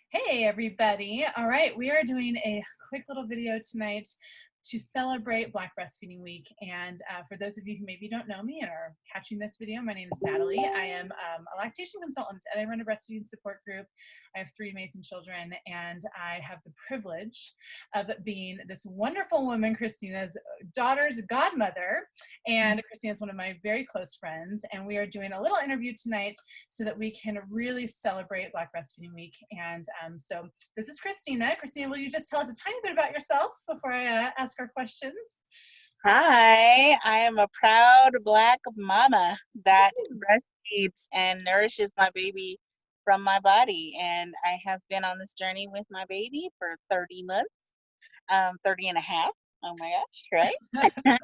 Hey everybody. All right, we are doing a quick little video tonight to celebrate Black Breastfeeding Week. And for those of you who maybe don't know me and are catching this video, my name is Natalie. I am a lactation consultant and I run a breastfeeding support group. I have three amazing children and I have the privilege of being this wonderful woman, Christina's daughter's godmother. And Christina is one of my very close friends. And we are doing a little interview tonight so that we can really celebrate Black Breastfeeding Week. And so this is Christina. Christina, will you just tell us a tiny bit about yourself before I ask our questions? Hi, I am a proud Black mama that breastfeeds and nourishes my baby from my body. And I have been on this journey with my baby for 30 months, 30 and a half. Oh my gosh, right?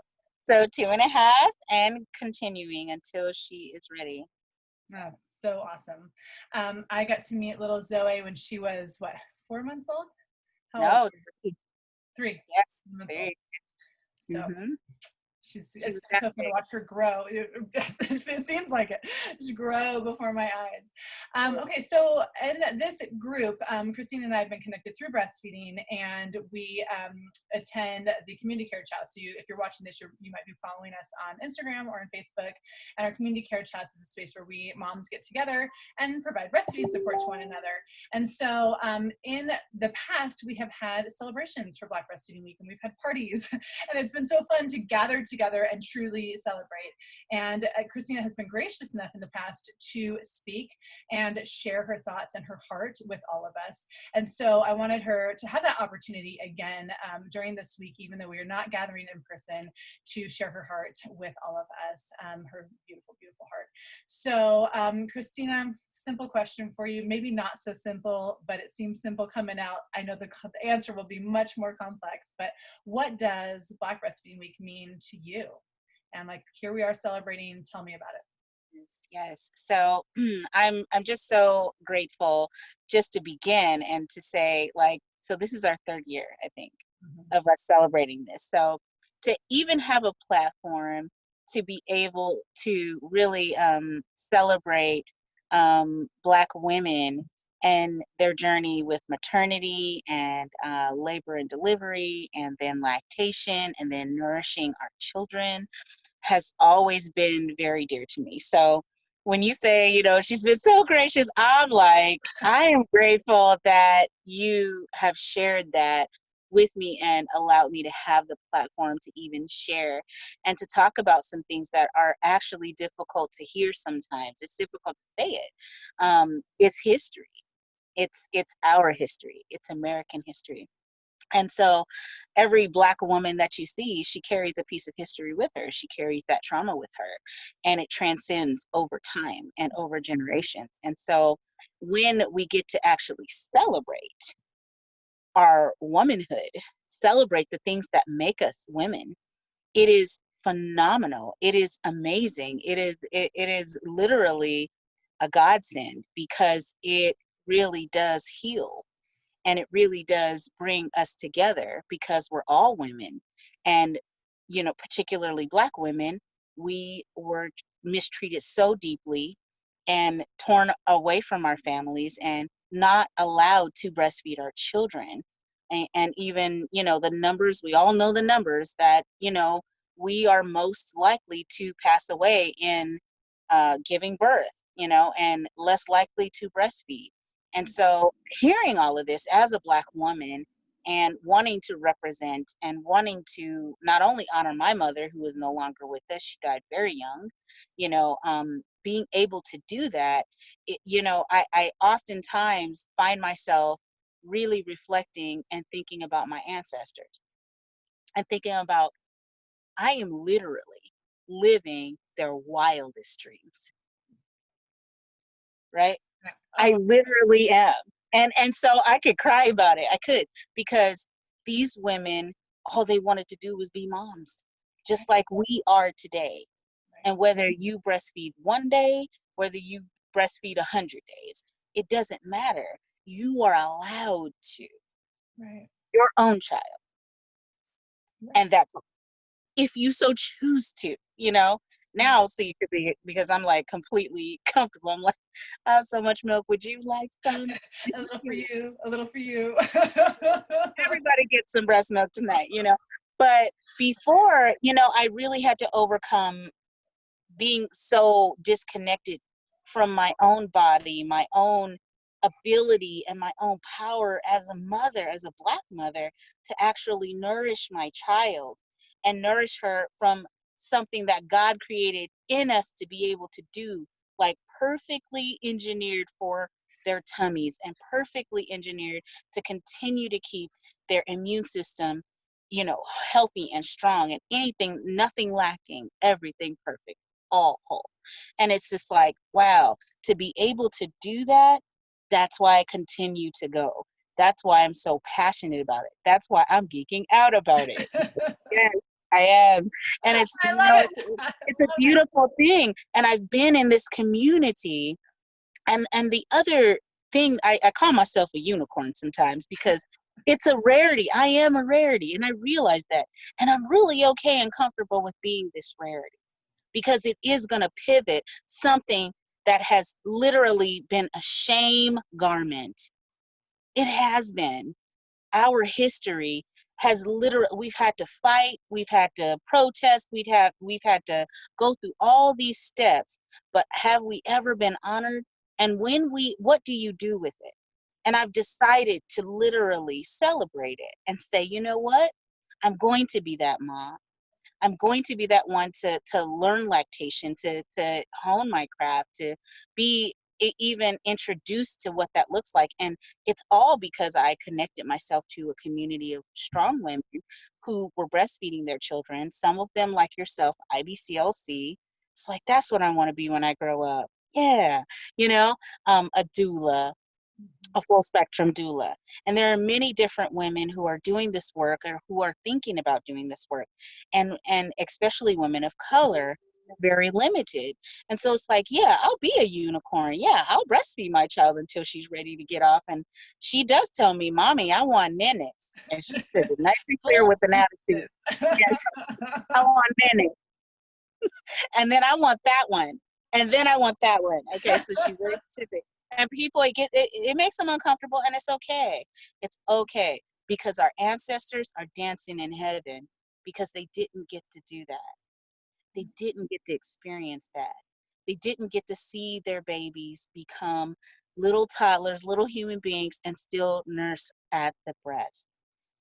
So 2.5 and continuing until she is ready. Oh, so awesome. I got to meet little Zoe when she was, what, 4 months old? How old? No, 3. Three. Yes, 3 months old. 3. So Mm-hmm. it's She was been that so fun to big. watch her grow. It seems like it, just grow before my eyes. Okay, so in this group, Christine and I have been connected through breastfeeding, and we attend the community care chat. So if you're watching this, you might be following us on Instagram or on Facebook. And our community care chat is a space where we moms get together and provide breastfeeding support to one another. And so in the past, we have had celebrations for Black Breastfeeding Week, and we've had parties, and it's been so fun to gather together and truly celebrate. And Christina has been gracious enough in the past to speak and share her thoughts and her heart with all of us. And so I wanted her to have that opportunity again during this week, even though we are not gathering in person, to share her heart with all of us, her beautiful, beautiful heart. So Christina, simple question for you, maybe not so simple, but it seems simple coming out. I know the answer will be much more complex, but what does Black Breastfeeding Week mean to you? And like, here we are celebrating. Tell me about it. Yes, yes. So I'm just so grateful just to begin and to say so this is our third year, I think, Mhm. of us celebrating this. So to even have a platform to be able to really celebrate Black women and their journey with maternity and labor and delivery, and then lactation, and then nourishing our children has always been very dear to me. So when you say, she's been so gracious, I'm like, I am grateful that you have shared that with me and allowed me to have the platform to even share and to talk about some things that are actually difficult to hear sometimes. It's difficult to say it. It's history. It's our history. It's American history. And so every Black woman that you see, she carries a piece of history with her. She carries that trauma with her, and it transcends over time and over generations. And so when we get to actually celebrate our womanhood, celebrate the things that make us women, it is phenomenal. It is amazing. It is literally a godsend because it really does heal, and it really does bring us together because we're all women. And particularly Black women, we were mistreated so deeply and torn away from our families and not allowed to breastfeed our children. And even the numbers, we all know the numbers that we are most likely to pass away in giving birth, and less likely to breastfeed. And so hearing all of this as a Black woman and wanting to represent and wanting to not only honor my mother, who is no longer with us, she died very young, being able to do that, I oftentimes find myself really reflecting and thinking about my ancestors and thinking about, I am literally living their wildest dreams, right? I Oh, literally am. And so I could cry about it. I could, because these women, all they wanted to do was be moms, just like we are today. right, And whether you breastfeed one day, whether you breastfeed 100 days, it doesn't matter. You are allowed to right, your own child. right, And that's if you so choose to, Now, see, because I'm like completely comfortable. I'm like, I have so much milk. Would you like some? A It's little for cute. you, a little for you. Everybody gets some breast milk tonight, you know. But before, you know, I really had to overcome being so disconnected from my own body, my own ability, and my own power as a mother, as a Black mother, to actually nourish my child and nourish her from something that God created in us to be able to do, like perfectly engineered for their tummies and perfectly engineered to continue to keep their immune system, you know, healthy and strong and anything, nothing lacking, everything perfect, all whole. And it's just like, wow, to be able to do that, that's why I continue to go. That's why I'm so passionate about it. That's why I'm geeking out about it. Yes, I am. And it's, I you love know, it. I it's a love it. beautiful thing. And I've been in this community. And the other thing, I call myself a unicorn sometimes because it's a rarity. I am a rarity. And I realize that. And I'm really okay and comfortable with being this rarity because it is going to pivot something that has literally been a shame garment. It has been. Our history has literally, we've had to fight, we've had to protest, we've had to go through all these steps, but have we ever been honored? And when we, what do you do with it? And I've decided to literally celebrate it and say, you know what? I'm going to be that mom. I'm going to be that one to learn lactation, to hone my craft, to be even introduced to what that looks like. And it's all because I connected myself to a community of strong women who were breastfeeding their children. Some of them, like yourself, IBCLC. It's like, that's what I want to be when I grow up. Yeah, you know, a doula, a full spectrum doula. And there are many different women who are doing this work or who are thinking about doing this work. And especially women of color are very limited. And so it's like, yeah, I'll be a unicorn. Yeah, I'll breastfeed my child until she's ready to get off. And she does tell me, Mommy, I want minutes. And she says it nice and clear Full with an attitude. pieces. Yes, I want minutes. And then I want that one. And then I want that one. Okay, so she's very specific. And people, it makes them uncomfortable, and it's okay. It's okay because our ancestors are dancing in heaven because they didn't get to do that. They didn't get to experience that. They didn't get to see their babies become little toddlers, little human beings, and still nurse at the breast.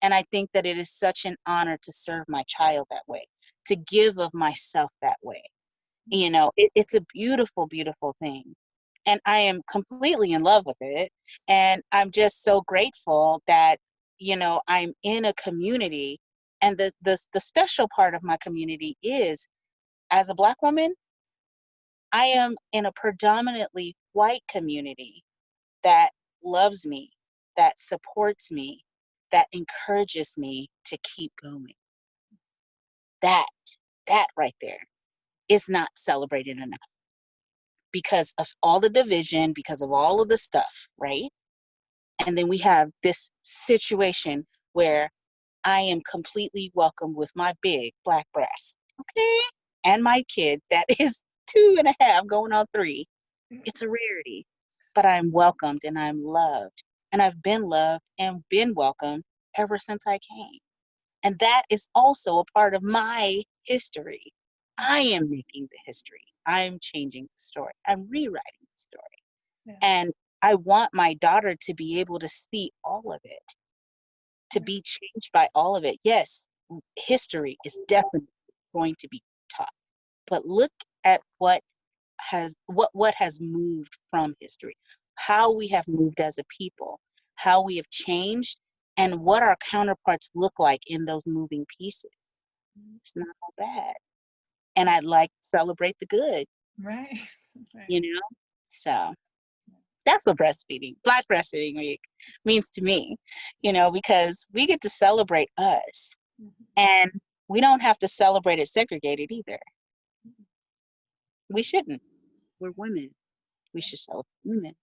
And I think that it is such an honor to serve my child that way, to give of myself that way. You know, it's a beautiful, beautiful thing. And I am completely in love with it. And I'm just so grateful that, you know, I'm in a community. And the special part of my community is, as a Black woman, I am in a predominantly white community that loves me, that supports me, that encourages me to keep going. That, that right there is not celebrated enough because of all the division, because of all of the stuff, right? And then we have this situation where I am completely welcome with my big Black breast, okay? And my kid that is 2.5 going on 3. It's a rarity, but I'm welcomed and I'm loved. And I've been loved and been welcomed ever since I came. And that is also a part of my history. I am making the history. I'm changing the story. I'm rewriting the story. Yeah. And I want my daughter to be able to see all of it, to be changed by all of it. Yes, history is definitely going to be taught, but look at what has moved from history, how we have moved as a people, how we have changed, and what our counterparts look like in those moving pieces. It's not all bad. And I'd like to celebrate the good, Right. Right. you know? So that's what breastfeeding, Black Breastfeeding Week means to me, you know, because we get to celebrate us and we don't have to celebrate it segregated either. We shouldn't. We're women. We should celebrate women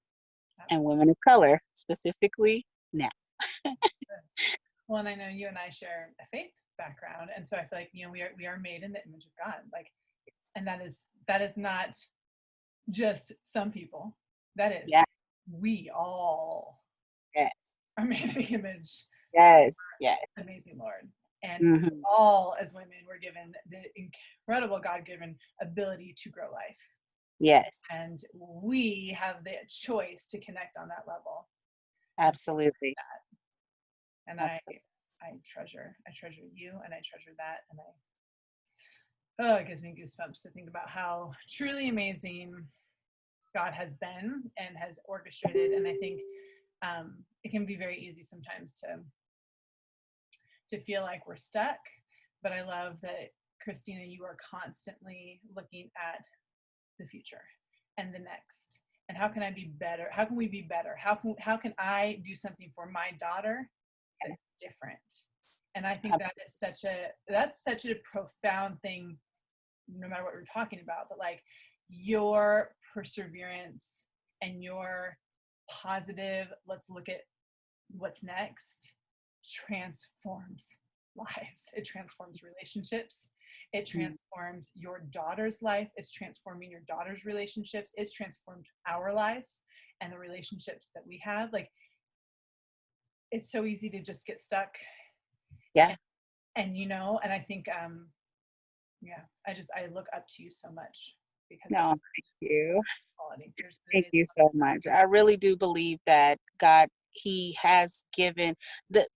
and Absolutely. women of color specifically now. Well, and I know you and I share a faith background, and so I feel like we are made in the image of God. Like And that is not just some people. That is, Yeah. we all Yes. are made in the image Yes. Yes. of the amazing Lord. And we Hmm. all, as women, were given the incredible God-given ability to grow life. Yes. And we have the choice to connect on that level. Absolutely. And Absolutely. I treasure you, and I treasure that. And oh, it gives me goosebumps to think about how truly amazing God has been and has orchestrated. And I think it can be very easy sometimes to feel like we're stuck. But I love that, Christina, you are constantly looking at the future and the next. And how can I be better? How can we be better? How can I do something for my daughter that's different? And I think that's such a profound thing, no matter what we're talking about. But like, your perseverance and your positive, let's look at what's next, transforms lives. It transforms relationships. It transforms your daughter's life. It's transforming your daughter's relationships. It's transformed our lives and the relationships that we have. Like, it's so easy to just get stuck. Yeah. And and I think, yeah, I look up to you so much because of No, thank you. quality. There's Thank you so much. I really do believe that God, He has given the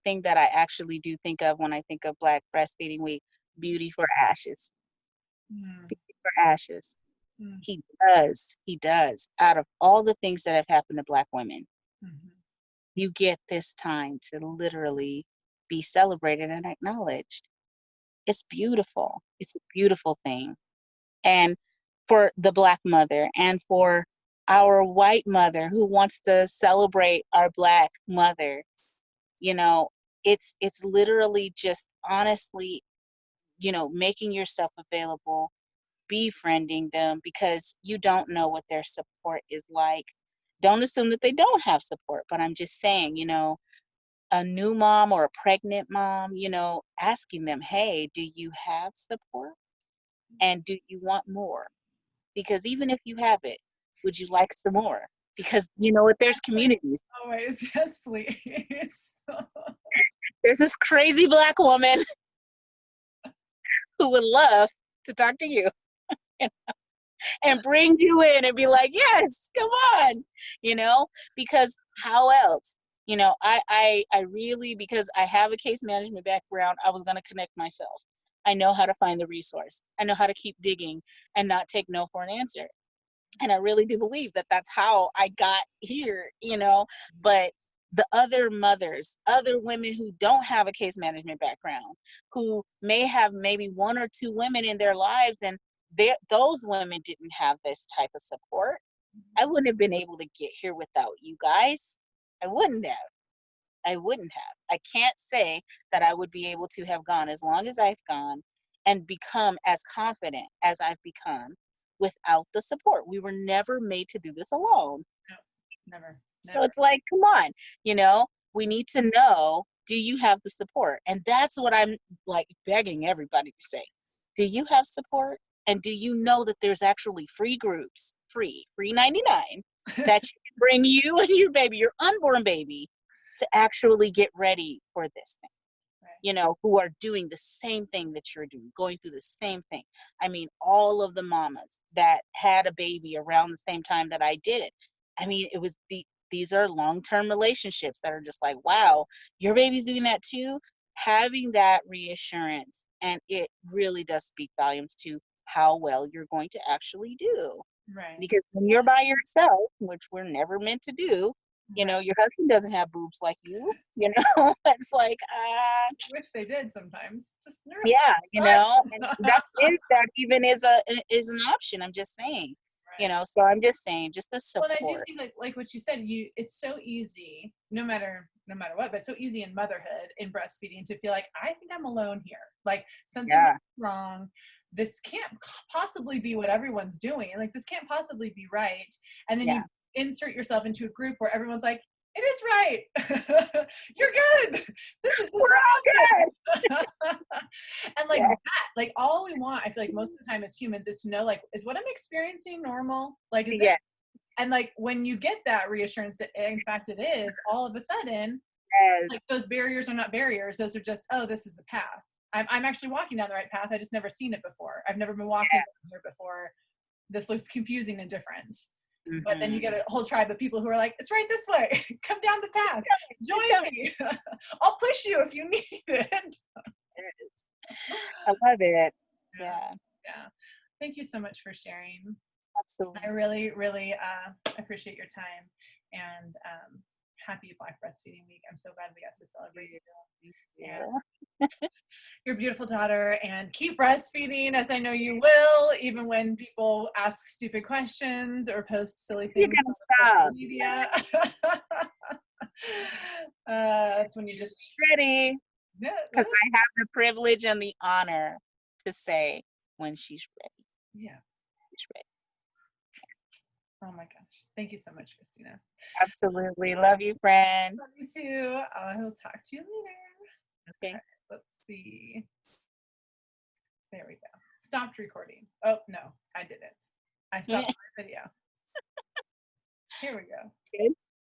thing that I actually do think of when I think of Black Breastfeeding Week, beauty for ashes. mm, Beauty for ashes. mm, He does. Out of all the things that have happened to Black women, mm-hmm. you get this time to literally be celebrated and acknowledged. It's beautiful. It's a beautiful thing. And for the Black mother and for our white mother who wants to celebrate our Black mother, you know, it's literally just honestly, making yourself available, befriending them because you don't know what their support is like. Don't assume that they don't have support, but I'm just saying, a new mom or a pregnant mom, asking them, hey, do you have support? And do you want more? Because even if you have it, would you like some more? Because you know what, there's communities. Always, yes, please. There's this crazy Black woman who would love to talk to you and bring you in and be like, yes, come on, because how else? I really, because I have a case management background, I was going to connect myself. I know how to find the resource. I know how to keep digging and not take no for an answer. And I really do believe that that's how I got here, but the other mothers, other women who don't have a case management background, who may have maybe one or two women in their lives, and those women didn't have this type of support. I wouldn't have been able to get here without you guys. I wouldn't have. I wouldn't have. I can't say that I would be able to have gone as long as I've gone and become as confident as I've become without the support. We were never made to do this alone. No, never, So never. it's like, come on, we need to know, do you have the support? And that's what I'm like begging everybody to say. Do you have support? And do you know that there's actually free groups, free 99, that you can bring you and your baby, your unborn baby, to actually get ready for this thing? Right. Who are doing the same thing that you're doing, going through the same thing. I mean, all of the mamas that had a baby around the same time that I did. I mean, these are long-term relationships that are just like, wow, your baby's doing that too. Having that reassurance, and it really does speak volumes to how well you're going to actually do. Right. Because when you're by yourself, which we're never meant to do, Right. your husband doesn't have boobs like you. It's like, Which they did sometimes. Just nurse yeah, and them. that even is an option. I'm just saying, Right. so I'm just saying, just the Well, and I do support. think, like what you said, it's so easy, no matter what, but so easy in motherhood, in breastfeeding, to feel like, I think I'm alone here. Like, something Yeah, wrong. This can't possibly be what everyone's doing. Like, this can't possibly be right. And then yeah, you insert yourself into a group where everyone's like, It is right. You're good. This is just We're all good. and like Yeah. that, like all we want, I feel like most of the time as humans is to know, like, is what I'm experiencing normal? Like, is Yeah. it? And like when you get that reassurance that in fact it is, all of a sudden, Yes. like those barriers are not barriers. Those are just, oh, this is the path. I'm actually walking down the right path. I just never seen it before. I've never been walking down here before. This looks confusing and different. But then you get a whole tribe of people who are like, it's right this way. Come down the path. Join me. I'll push you if you need it. I love it. Yeah. Yeah, Yeah. Thank you so much for sharing. I absolutely. really, really appreciate your time, and happy Black Breastfeeding Week. I'm so glad we got to celebrate you. And Yeah. your beautiful daughter, and keep breastfeeding, as I know you will, even when people ask stupid questions or post silly You things gotta on social stop. media. That's when you just, She's ready. yeah, Because I have the privilege and the honor to say when she's ready. yeah. She's ready. Oh my gosh. Thank you so much, Christina. Absolutely. Love you, friend. Love you too. I will talk to you later. Okay. Let's see. There we go. Stopped recording. Oh, no, I didn't. I stopped my video. Here we go. Good.